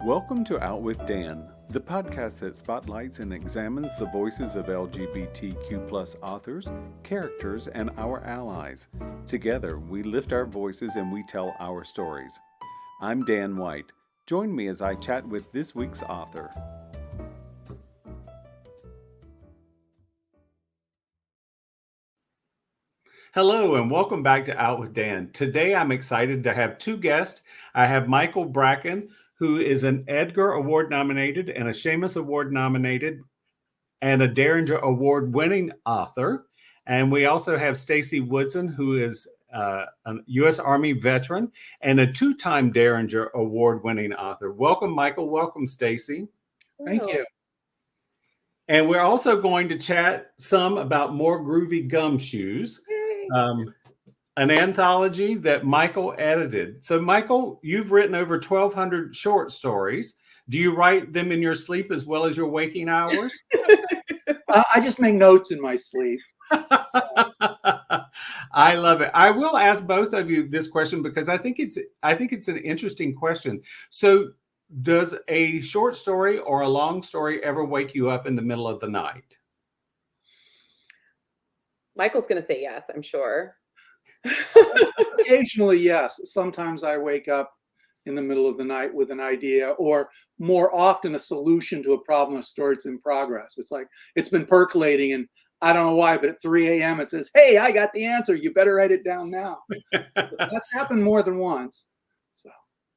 Welcome to Out with Dan, the podcast that spotlights and examines the voices of LGBTQ+ authors, characters, and our allies. Together, we lift our voices and we tell our stories. I'm Dan White. Join me as I chat with this week's author. Hello and welcome back to Out with Dan. Today I'm excited to have two guests. I have Michael Bracken, who is an Edgar Award nominated and a Shamus Award nominated and a Derringer Award winning author. And we also have Stacy Woodson, who is a U.S. Army veteran and a two-time Derringer Award winning author. Welcome, Michael. Welcome, Stacy. Thank you. And we're also going to chat some about More Groovy Gumshoes, an anthology that Michael edited. So, Michael, you've written over 1,200 short stories. Do you write them in your sleep as well as your waking hours? I just make notes in my sleep. I love it. I will ask both of you this question because I think it's an interesting question. So, does a short story or a long story ever wake you up in the middle of the night? Michael's going to say yes, I'm sure. Occasionally, yes. Sometimes I wake up in the middle of the night with an idea, or more often a solution to a problem, a story that's in progress. It's like it's been percolating, and I don't know why, but at 3 a.m. it says, "Hey, I got the answer. You better write it down now." That's happened more than once. So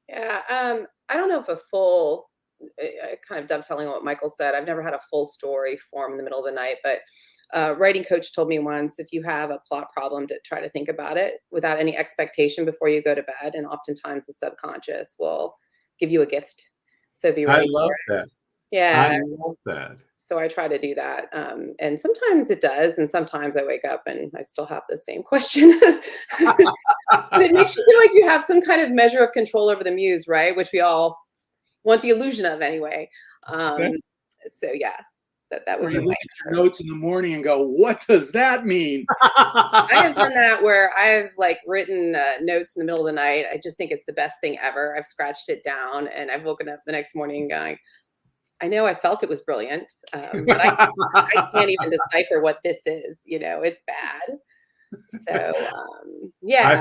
yeah, I don't know if a full, kind of dovetailing on what Michael said, I've never had a full story form in the middle of the night, but writing coach told me once, if you have a plot problem, to try to think about it without any expectation before you go to bed. And oftentimes the subconscious will give you a gift. So be ready. I love that. Yeah. I love that. So I try to do that. And sometimes it does. And sometimes I wake up and I still have the same question. But it makes you feel like you have some kind of measure of control over the muse, right? Which we all want the illusion of anyway. So yeah. That would you look at your notes in the morning and go, "What does that mean?" I have done that where I've written notes in the middle of the night. I just think it's the best thing ever. I've scratched it down and I've woken up the next morning going, I know I felt it was brilliant, but I can't even decipher what this is. It's bad. So yeah.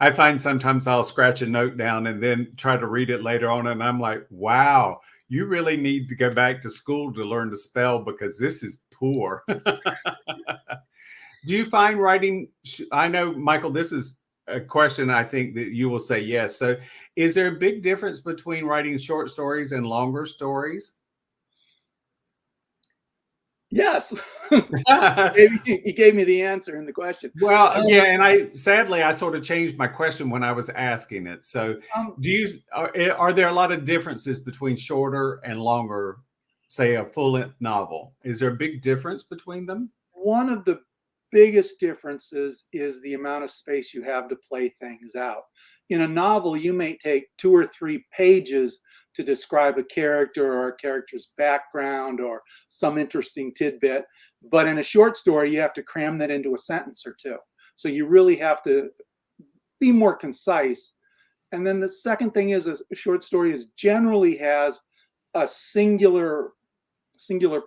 I find sometimes I'll scratch a note down and then try to read it later on, and I'm like, wow, you really need to go back to school to learn to spell because this is poor. Do you find writing, I know, Michael, this is a question I think that you will say yes. So is there a big difference between writing short stories and longer stories? Yes. He gave me the answer in the question. Well, yeah, and I sort of changed my question when I was asking it. So, are there a lot of differences between shorter and longer, say a full-length novel? Is there a big difference between them? One of the biggest differences is the amount of space you have to play things out. In a novel, you may take 2 or 3 pages to describe a character or a character's background or some interesting tidbit. But in a short story, you have to cram that into a sentence or two. So you really have to be more concise. And then the second thing is a short story generally has a singular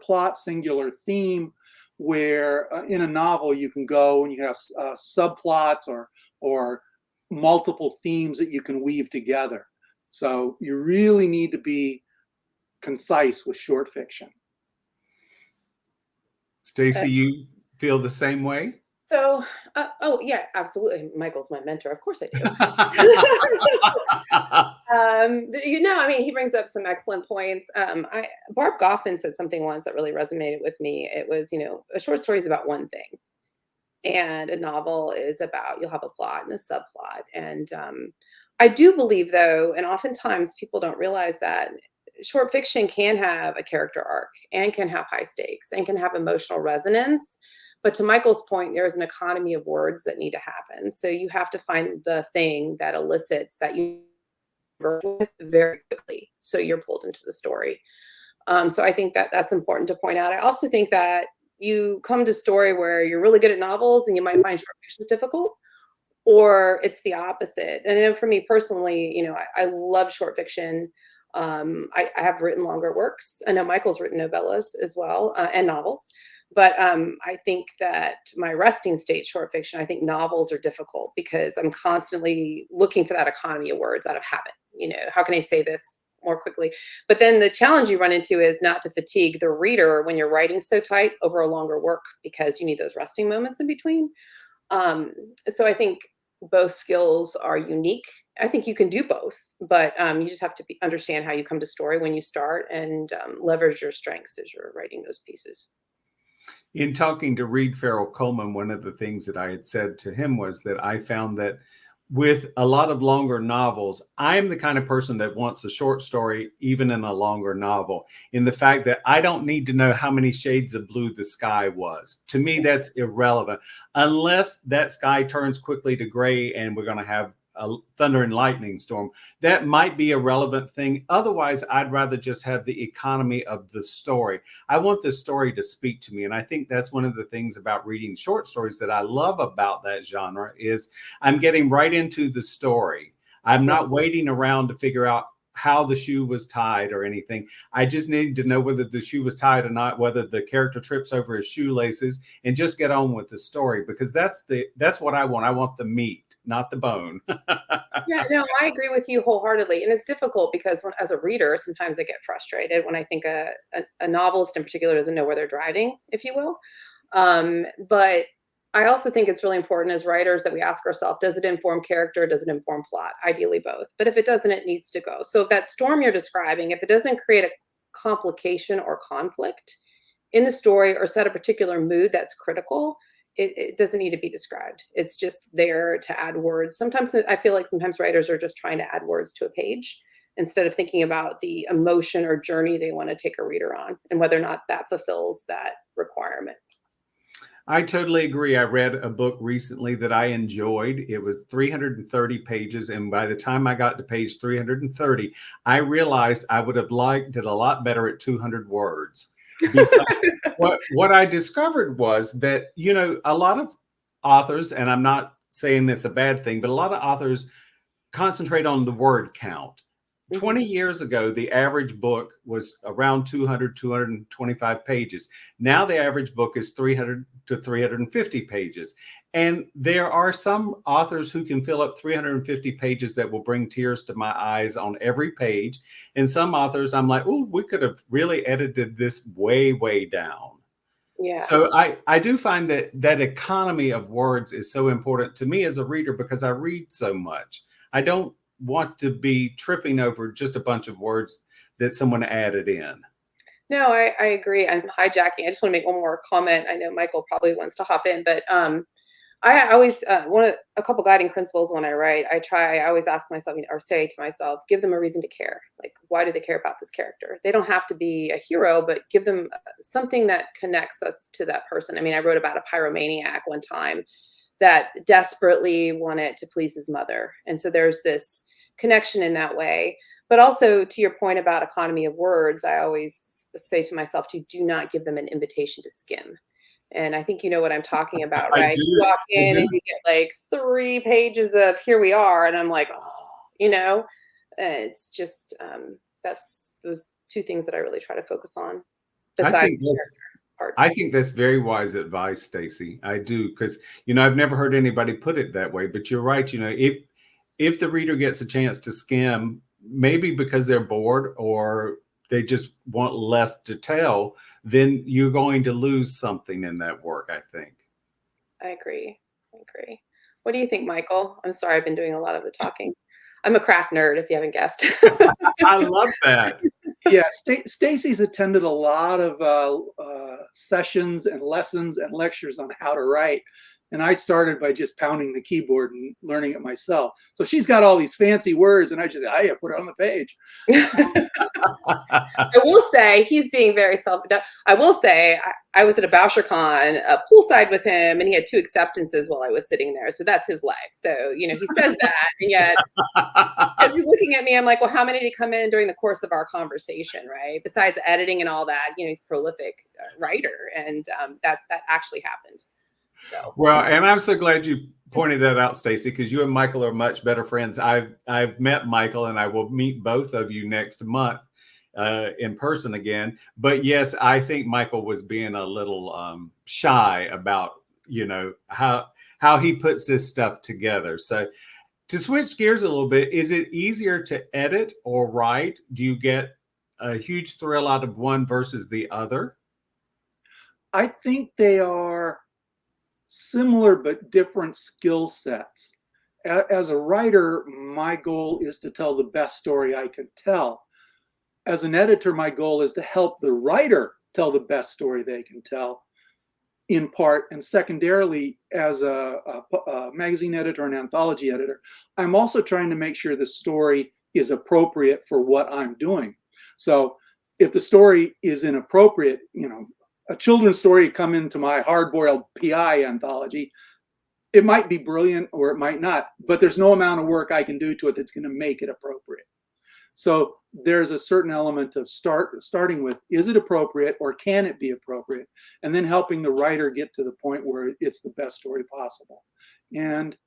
plot, singular theme, where in a novel you can go and you have subplots or multiple themes that you can weave together. So you really need to be concise with short fiction. Stacy, you feel the same way? So, oh yeah, absolutely. Michael's my mentor. Of course I do. He brings up some excellent points. Barb Goffman said something once that really resonated with me. It was, a short story is about one thing. And a novel is about, you'll have a plot and a subplot. And I do believe, though, and oftentimes people don't realize that short fiction can have a character arc and can have high stakes and can have emotional resonance. But to Michael's point, there's an economy of words that need to happen. So you have to find the thing that elicits that you with very quickly, so you're pulled into the story. So I think that that's important to point out. I also think that you come to a story where you're really good at novels and you might find short fiction difficult, or it's the opposite. And I know for me personally, I love short fiction. I have written longer works. I know Michael's written novellas as well, and novels. But I think that my resting state short fiction, I think novels are difficult because I'm constantly looking for that economy of words out of habit. How can I say this more quickly? But then the challenge you run into is not to fatigue the reader when you're writing so tight over a longer work, because you need those resting moments in between. So I think both skills are unique. I think you can do both, but you just have to understand how you come to story when you start, and leverage your strengths as you're writing those pieces. In talking to Reed Farrell Coleman, one of the things that I had said to him was that I found that with a lot of longer novels, I'm the kind of person that wants a short story, even in a longer novel, in the fact that I don't need to know how many shades of blue the sky was. To me, that's irrelevant, unless that sky turns quickly to gray and we're going to have a thunder and lightning storm. That might be a relevant thing. Otherwise, I'd rather just have the economy of the story. I want the story to speak to me. And I think that's one of the things about reading short stories that I love about that genre is I'm getting right into the story. I'm not waiting around to figure out how the shoe was tied or anything. I just need to know whether the shoe was tied or not, whether the character trips over his shoelaces, and just get on with the story, because that's what I want. I want the meat, not the bone. Yeah, no, I agree with you wholeheartedly. And it's difficult because as a reader, sometimes I get frustrated when I think a novelist in particular doesn't know where they're driving, if you will. But I also think it's really important as writers that we ask ourselves, does it inform character? Does it inform plot? Ideally both. But if it doesn't, it needs to go. So if that storm you're describing, if it doesn't create a complication or conflict in the story or set a particular mood that's critical, it doesn't need to be described. It's just there to add words. Sometimes I feel like sometimes writers are just trying to add words to a page instead of thinking about the emotion or journey they want to take a reader on and whether or not that fulfills that requirement. I totally agree. I read a book recently that I enjoyed. It was 330 pages. And by the time I got to page 330, I realized I would have liked it a lot better at 200 words. What I discovered was that, a lot of authors, and I'm not saying this a bad thing, but a lot of authors concentrate on the word count. 20 years ago, the average book was around 200, 225 pages. Now the average book is 300 to 350 pages. And there are some authors who can fill up 350 pages that will bring tears to my eyes on every page. And some authors, I'm like, oh, we could have really edited this way, way down. Yeah. So I do find that economy of words is so important to me as a reader, because I read so much. I don't want to be tripping over just a bunch of words that someone added in. No, I agree. I'm hijacking. I just want to make one more comment. I know Michael probably wants to hop in, but I always a couple guiding principles when I write. I always ask myself or say to myself, give them a reason to care. Like, why do they care about this character? They don't have to be a hero, but give them something that connects us to that person. I mean, I wrote about a pyromaniac one time that desperately wanted to please his mother, and so there's this connection in that way. But also, to your point about economy of words, I always say to myself to do not give them an invitation to skim. And I think you know what I'm talking about, right? You walk in and you get like 3 pages of here we are, and I'm like, oh, it's just that's those 2 things that I really try to focus on. Besides I think that's very wise advice, Stacy. I do, because I've never heard anybody put it that way. But you're right. If the reader gets a chance to skim, maybe because they're bored or they just want less to tell, then you're going to lose something in that work, I think. I agree. What do you think, Michael? I'm sorry, I've been doing a lot of the talking. I'm a craft nerd, if you haven't guessed. I love that. Yeah, Stacy's attended a lot of sessions and lessons and lectures on how to write. And I started by just pounding the keyboard and learning it myself. So she's got all these fancy words, and I just, put it on the page. I will say he's being very I will say I was at a BoucherCon poolside with him, and he had 2 acceptances while I was sitting there. So that's his life. So, he says that, and yet as he's looking at me, I'm like, well, how many did come in during the course of our conversation, right? Besides editing and all that, he's a prolific writer, and that actually happened. So. Well, and I'm so glad you pointed that out, Stacy, because you and Michael are much better friends. I've met Michael, and I will meet both of you next month in person again. But yes, I think Michael was being a little shy about, you know, how he puts this stuff together. So to switch gears a little bit, is it easier to edit or write? Do you get a huge thrill out of one versus the other? I think they are similar but different skill sets. As a writer, my goal is to tell the best story I can tell. As an editor, my goal is to help the writer tell the best story they can tell, in part. And secondarily, as a magazine editor and anthology editor, I'm also trying to make sure the story is appropriate for what I'm doing. So if the story is inappropriate, you know, a children's story come into my hard-boiled PI anthology, it might be brilliant or it might not, but there's no amount of work I can do to it that's going to make it appropriate. So there's a certain element of starting with, is it appropriate or can it be appropriate? And then helping the writer get to the point where it's the best story possible. And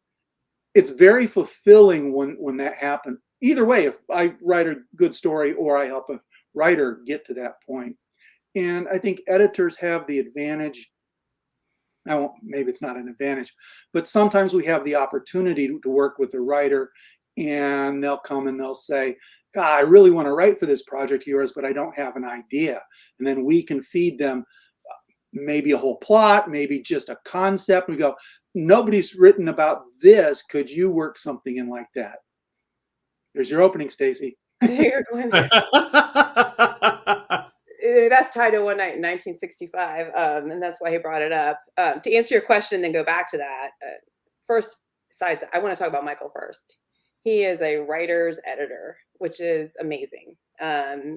it's very fulfilling when that happens. Either way, if I write a good story or I help a writer get to that point. And I think editors have the advantage. Now, maybe it's not an advantage, but sometimes we have the opportunity to work with a writer, and they'll come and they'll say, God, I really want to write for this project of yours, but I don't have an idea. And then we can feed them maybe a whole plot, maybe just a concept. We go, nobody's written about this. Could you work something in like that? There's your opening, Stacy. You're going that's tied to One Night in 1965, and that's why he brought it up. To answer your question, then go back to that. First, besides, I want to talk about Michael first. He is a writer's editor, which is amazing.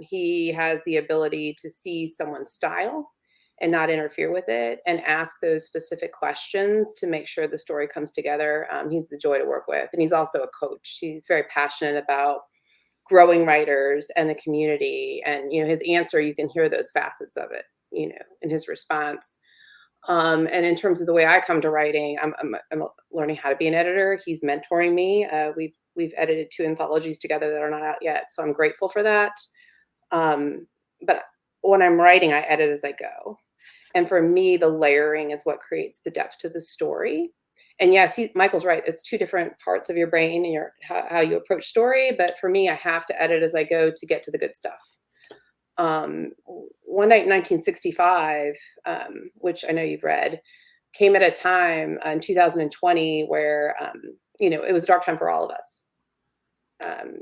He has the ability to see someone's style and not interfere with it, and ask those specific questions to make sure the story comes together. He's the joy to work with, and he's also a coach. He's very passionate about growing writers and the community, and you know, his answer, you can hear those facets of it, you know, in his response. And in terms of the way I come to writing, I'm learning how to be an editor. He's mentoring me. We've edited 2 anthologies together that are not out yet, so I'm grateful for that. But when I'm writing, I edit as I go, and for me, the layering is what creates the depth to the story. And yes, Michael's right. It's 2 different parts of your brain and how you approach story. But for me, I have to edit as I go to get to the good stuff. One Night in 1965, which I know you've read, came at a time in 2020 where, you know, it was a dark time for all of us.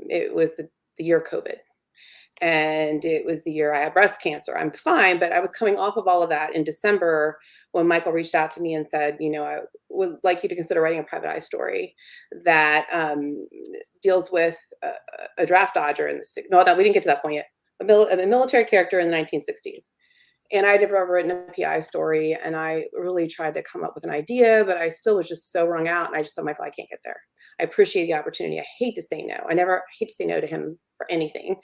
It was the year of COVID. And it was the year I had breast cancer. I'm fine, but I was coming off of all of that in December when Michael reached out to me and said, you know, I would like you to consider writing a private eye story that deals with a draft dodger in the no, we didn't get to that point yet. A military character in the 1960s. And I'd never written a PI story, and I really tried to come up with an idea, but I still was just so wrung out. And I just said, Michael, I can't get there. I appreciate the opportunity. I hate to say no. I hate to say no to him for anything.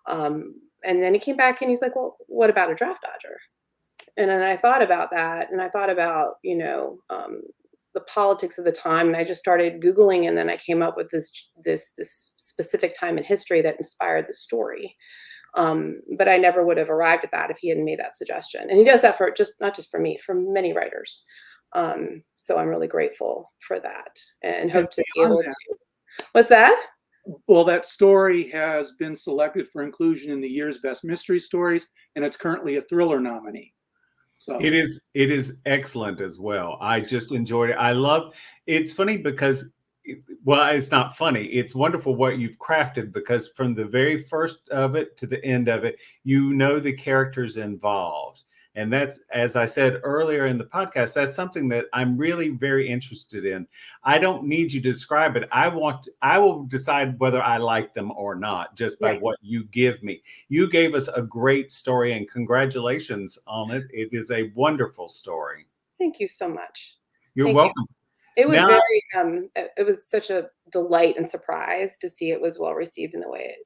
And then he came back and he's like, well, what about a draft dodger? And then I thought about that, and I thought about, you know, the politics of the time, and I just started Googling, and then I came up with this specific time in history that inspired the story. But I never would have arrived at that if he hadn't made that suggestion. And he does that for not just for me, for many writers. So I'm really grateful for that, and hope to be able to. What's that? Well, that story has been selected for inclusion in the year's best mystery stories, and it's currently a thriller nominee. So it is excellent as well. I just enjoyed it. It's funny because, well, it's not funny. It's wonderful what you've crafted, because from the very first of it to the end of it, you know the characters involved. And that's, as I said earlier in the podcast, that's something that I'm really very interested in. I don't need you to describe it. I will decide whether I like them or not just by what you give me. You gave us a great story, and congratulations on it. It is a wonderful story. Thank you so much. You're welcome. It was it was such a delight and surprise to see it was well received in the way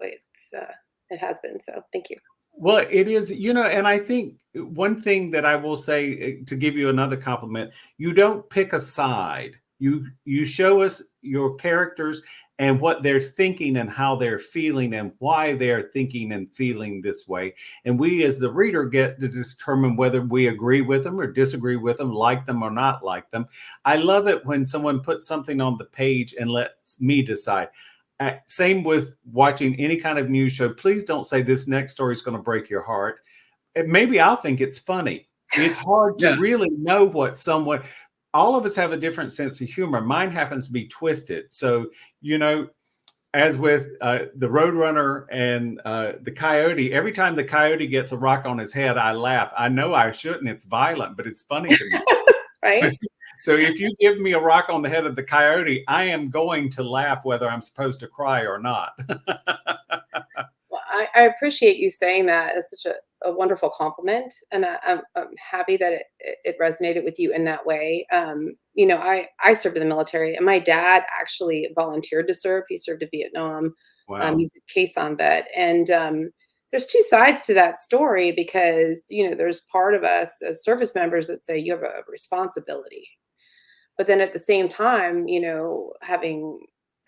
it has been. So thank you. Well, it is, you know, and I think one thing that I will say, to give you another compliment, you don't pick a side You show us your characters and what they're thinking and how they're feeling and why they're thinking and feeling this way. And we as the reader get to determine whether we agree with them or disagree with them, like them or not like them. I love it when someone puts something on the page and lets me decide. Same with watching any kind of news show. Please don't say this next story is going to break your heart. Maybe I'll think it's funny. It's hard to really know what someone, all of us have a different sense of humor. Mine happens to be twisted. So, as with the Roadrunner and the Coyote, every time the Coyote gets a rock on his head, I laugh. I know I shouldn't. It's violent, but it's funny to me. Right? So if you give me a rock on the head of the Coyote, I am going to laugh whether I'm supposed to cry or not. Well, I appreciate you saying that. It's such a wonderful compliment, and I'm happy that it resonated with you in that way. I served in the military, and my dad actually volunteered to serve. He served in Vietnam. Wow. He's a Khe vet, and there's two sides to that story because there's part of us as service members that say you have a responsibility, but then at the same time, I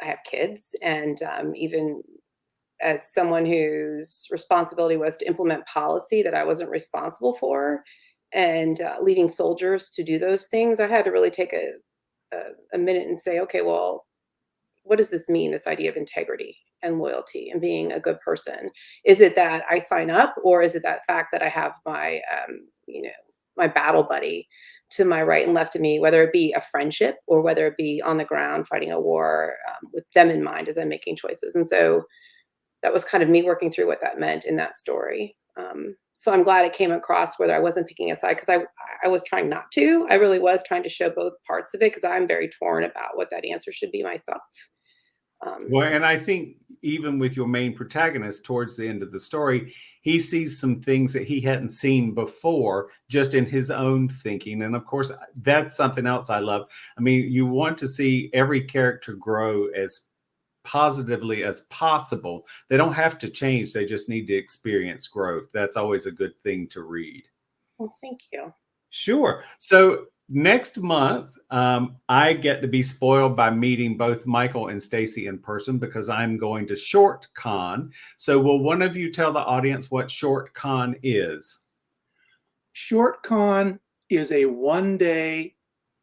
have kids, and even as someone whose responsibility was to implement policy that I wasn't responsible for, and leading soldiers to do those things, I had to really take a minute and say, okay, well, what does this mean? This idea of integrity and loyalty and being a good person. Is it that I sign up, or is it that fact that I have my battle buddy to my right and left of me, whether it be a friendship or whether it be on the ground fighting a war, with them in mind as I'm making choices. And so that was kind of me working through what that meant in that story. So I'm glad it came across whether I wasn't picking a side, because I was trying not to. I really was trying to show both parts of it, because I'm very torn about what that answer should be myself. Well, and I think even with your main protagonist towards the end of the story, he sees some things that he hadn't seen before just in his own thinking. And of course, that's something else I love. I mean, you want to see every character grow as positively as possible. They don't have to change. They just need to experience growth. That's always a good thing to read. Well, thank you. Sure. So next month, I get to be spoiled by meeting both Michael and Stacy in person because I'm going to Short Con. So will one of you tell the audience what Short Con is? Short Con is a one-day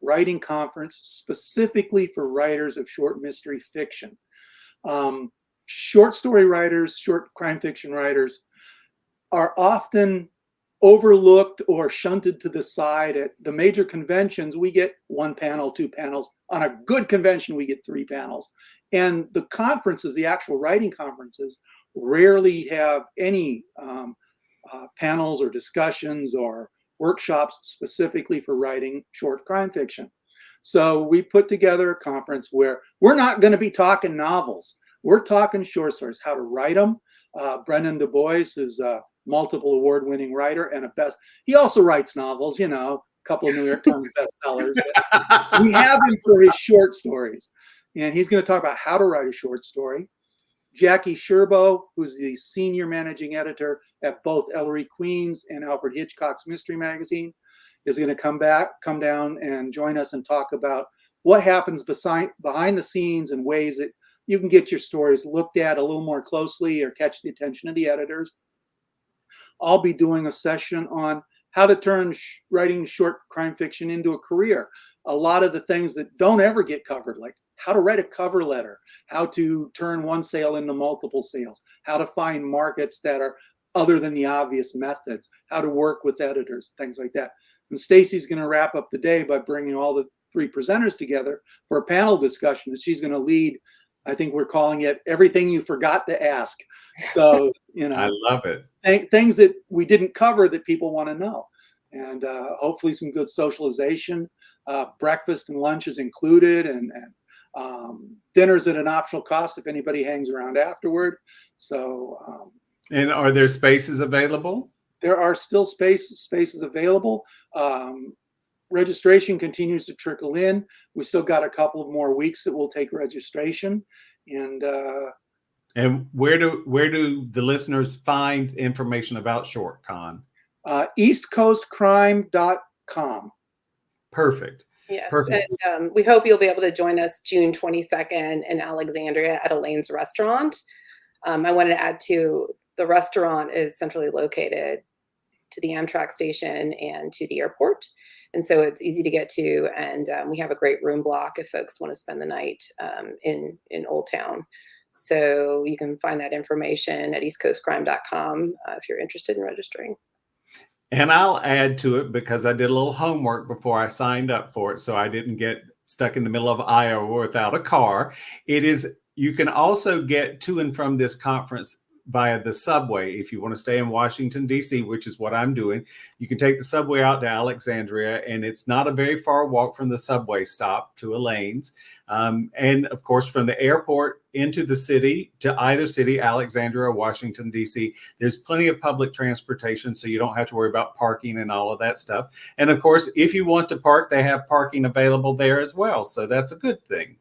writing conference specifically for writers of short mystery fiction. Short story writers, short crime fiction writers are often overlooked or shunted to the side. At the major conventions, we get one panel, two panels. On a good convention, we get three panels. And the conferences, the actual writing conferences, rarely have any panels or discussions or workshops specifically for writing short crime fiction. So we put together a conference where we're not going to be talking novels. We're talking short stories, how to write them. Brendan Du Bois is a multiple award-winning writer and he also writes novels, a couple of New York Times bestsellers. But we have him for his short stories. And he's going to talk about how to write a short story. Jackie Sherbo, who's the senior managing editor at both Ellery Queen's and Alfred Hitchcock's Mystery Magazine, is going to come down and join us and talk about what happens behind the scenes and ways that you can get your stories looked at a little more closely or catch the attention of the editors. I'll be doing a session on how to turn writing short crime fiction into a career. A lot of the things that don't ever get covered, like how to write a cover letter, how to turn one sale into multiple sales, how to find markets that are other than the obvious methods, how to work with editors, things like that. And Stacy's going to wrap up the day by bringing all the three presenters together for a panel discussion that she's going to lead. I think we're calling it Everything You Forgot to Ask. So, I love it. Things that we didn't cover that people want to know. And hopefully some good socialization. Breakfast and lunch is included, and dinner's at an optional cost if anybody hangs around afterward. So, and are there spaces available? There are still spaces available. Registration continues to trickle in. We still got a couple of more weeks that we'll take registration. And where do the listeners find information about ShortCon? EastCoastCrime.com. Perfect. Yes, Perfect. and we hope you'll be able to join us June 22nd in Alexandria at Elaine's Restaurant. I wanted to add to the restaurant is centrally located to the Amtrak station and to the airport. And so it's easy to get to. And we have a great room block if folks want to spend the night in Old Town. So you can find that information at eastcoastcrime.com if you're interested in registering. And I'll add to it because I did a little homework before I signed up for it, so I didn't get stuck in the middle of Iowa without a car. You can also get to and from this conference via the subway. If you want to stay in Washington, D.C., which is what I'm doing, you can take the subway out to Alexandria, and it's not a very far walk from the subway stop to Elaine's. And of course, from the airport into the city, to either city, Alexandria or Washington, D.C., there's plenty of public transportation, so you don't have to worry about parking and all of that stuff. And of course, if you want to park, they have parking available there as well. So that's a good thing.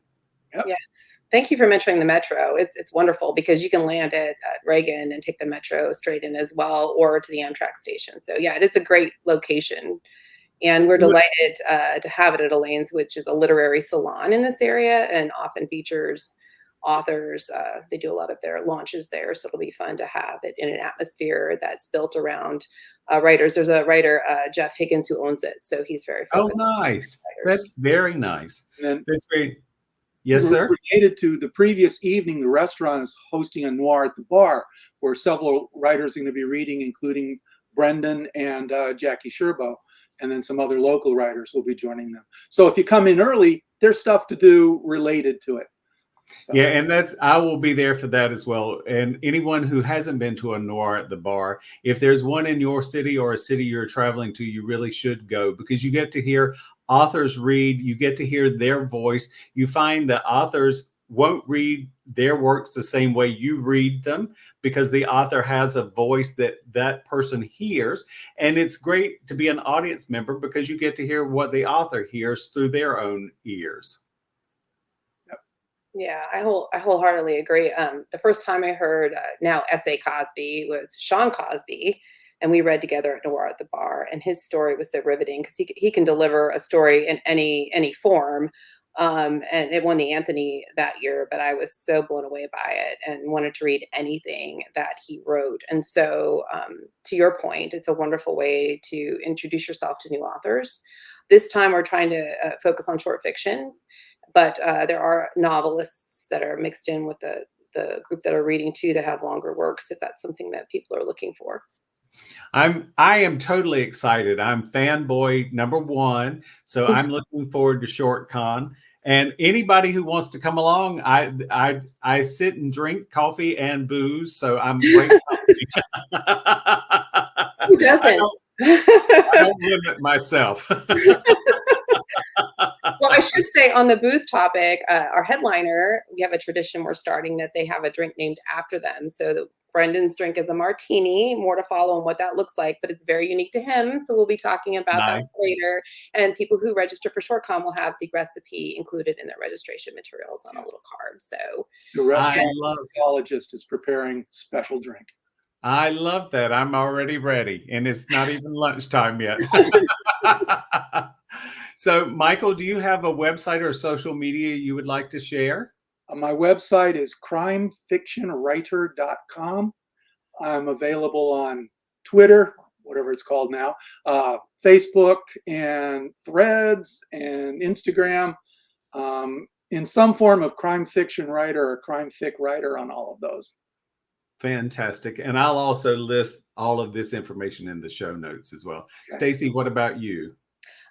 Yep. Yes. Thank you for mentioning the metro. It's wonderful because you can land at Reagan and take the metro straight in as well, or to the Amtrak station. So yeah, it's a great location. And we're delighted to have it at Elaine's, which is a literary salon in this area and often features authors. They do a lot of their launches there. So it'll be fun to have it in an atmosphere that's built around writers. There's a writer, Jeff Higgins, who owns it. So he's very focused on nice. writers. That's very nice. And that's great. Yes, sir. Related to the previous evening, the restaurant is hosting a noir at the bar where several writers are going to be reading, including Brendan and Jackie Sherbo, and then some other local writers will be joining them. So if you come in early, there's stuff to do related to it. So. Yeah, and I will be there for that as well. And anyone who hasn't been to a noir at the bar, if there's one in your city or a city you're traveling to, you really should go because you get to hear authors read, you get to hear their voice. You find that authors won't read their works the same way you read them because the author has a voice that person hears. And it's great to be an audience member because you get to hear what the author hears through their own ears. Yeah, I wholeheartedly agree. The first time I heard now S.A. Cosby was Sean Cosby, and we read together at Noir at the Bar, and his story was so riveting because he can deliver a story in any form, and it won the Anthony that year. But I was so blown away by it and wanted to read anything that he wrote. And so, to your point, it's a wonderful way to introduce yourself to new authors. This time, we're trying to focus on short fiction. But there are novelists that are mixed in with the group that are reading too that have longer works if that's something that people are looking for. I am totally excited. I'm fanboy number one, so I'm looking forward to ShortCon. And anybody who wants to come along, I sit and drink coffee and booze, so I'm great company. Who doesn't? I don't limit myself. Well, I should say on the booze topic, our headliner, we have a tradition we're starting that they have a drink named after them. So Brendan's drink is a martini, more to follow on what that looks like, but it's very unique to him. So we'll be talking about that later. And people who register for ShortCon will have the recipe included in their registration materials on a little card. So the restaurant psychologist is preparing special drink. I love that. I'm already ready, and it's not even lunchtime yet. So, Michael, do you have a website or social media you would like to share? My website is crimefictionwriter.com. I'm available on Twitter, whatever it's called now, Facebook and Threads and Instagram, in some form of crime fiction writer or crime fic writer on all of those. Fantastic. And I'll also list all of this information in the show notes as well. Okay. Stacy, what about you?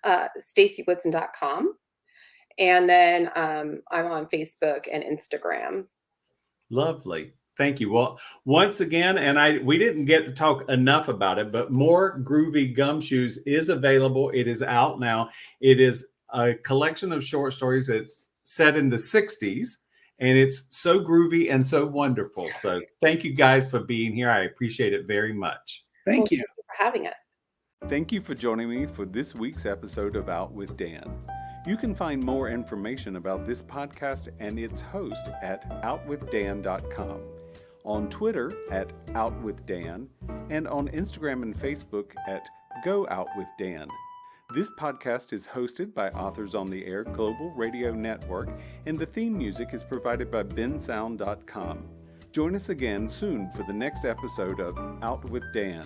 StacyWoodson.com. And then I'm on Facebook and Instagram. Lovely. Thank you. Well, once again, and we didn't get to talk enough about it, but More Groovy Gumshoes is available. It is out now. It is a collection of short stories that's set in the 60s, and it's so groovy and so wonderful. So thank you guys for being here. I appreciate it very much. Thank you for having us. Thank you for joining me for this week's episode of Out with Dan. You can find more information about this podcast and its host at OutWithDan.com, on Twitter at OutWithDan, and on Instagram and Facebook at GoOutWithDan. This podcast is hosted by Authors on the Air Global Radio Network, and the theme music is provided by bensound.com. Join us again soon for the next episode of Out with Dan.